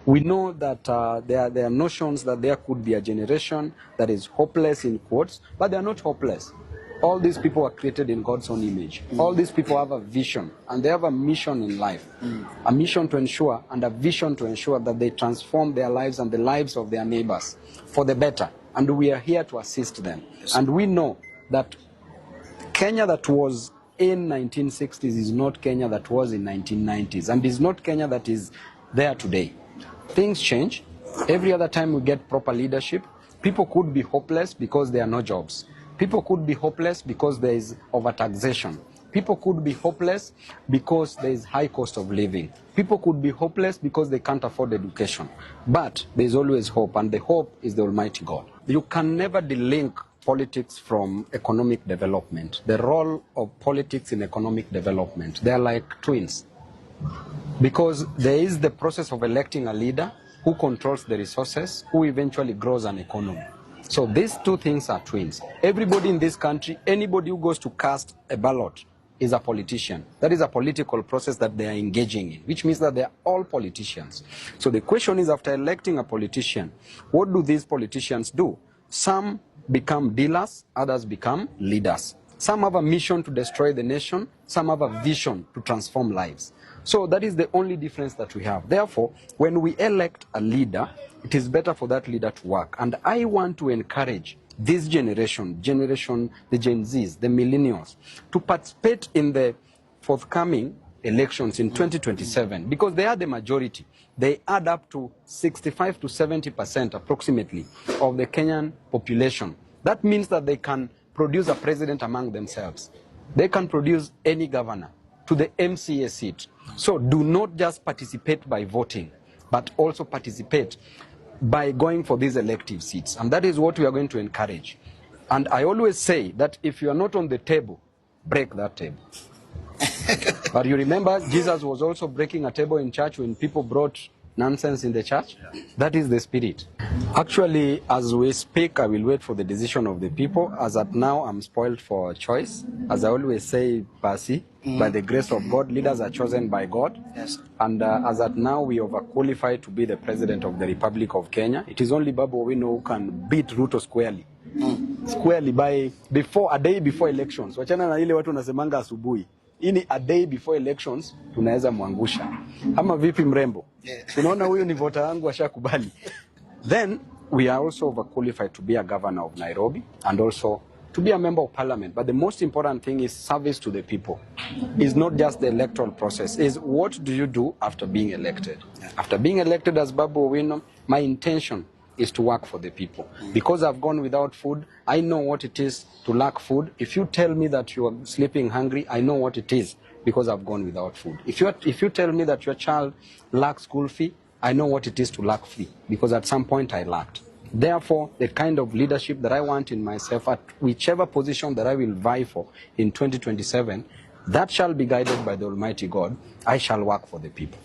We know that there are notions that there could be a generation that is hopeless in quotes, but they are not hopeless. All these people are created in God's own image. All these people have a vision, and they have a mission in life. A mission to ensure, and a vision to ensure that they transform their lives and the lives of their neighbors for the better. And we are here to assist them. Yes. And we know that Kenya that was in 1960s is not Kenya that was in 1990s, and is not Kenya that is there today. Things change. Every other time we get proper leadership, people could be hopeless because there are no jobs. People could be hopeless because there is overtaxation. People could be hopeless because there is high cost of living. People could be hopeless because they can't afford education. But there is always hope, and the hope is the Almighty God. You can never delink politics from economic development. The role of politics in economic development, they are like twins. Because there is the process of electing a leader who controls the resources, who eventually grows an economy. So these two things are twins. Everybody in this country, anybody who goes to cast a ballot is a politician. That is a political process that they are engaging in, which means that they are all politicians. So the question is, after electing a politician, what do these politicians do? Some become dealers, others become leaders. Some have a mission to destroy the nation, some have a vision to transform lives. So that is the only difference that we have. Therefore, when we elect a leader, it is better for that leader to work. And I want to encourage this generation, the Gen Zs, the millennials, to participate in the forthcoming elections in 2027, because they are the majority. They add up to 65 to 70% approximately of the Kenyan population. That means that they can produce a president among themselves. They can produce any governor to the MCA seat. So do not just participate by voting, but also participate by going for these elective seats. And that is what we are going to encourage. And I always say that if you are not on the table, break that table. But you remember, Jesus was also breaking a table in church when people brought nonsense in the church. That is the spirit. Actually, as we speak, I will wait for the decision of the people. As at now, I'm spoiled for choice. As I always say, Percy, by the grace of God, leaders are chosen by God. Yes. And as at now, we overqualified to be the president of the Republic of Kenya. It is only Babu Owino who can beat Ruto squarely. Squarely by a day before elections. Wachana na ile watu nasemanga asubuhi. Ini a day before elections tunaweza mwangusha. Ama vipi mrembo? Unaona huyu ni voter wangu ashakubali. Then we are also overqualified to be a governor of Nairobi and also to be a member of parliament. But the most important thing is service to the people. It's not just the electoral process. It's what do you do after being elected? After being elected as Babu Owino, my intention is to work for the people. Because I've gone without food, I know what it is to lack food. If you tell me that you are sleeping hungry, I know what it is because I've gone without food. If you tell me that your child lacks school fee, I know what it is to lack fee because at some point I lacked. Therefore, the kind of leadership that I want in myself at whichever position that I will vie for in 2027, that shall be guided by the Almighty God. I shall work for the people.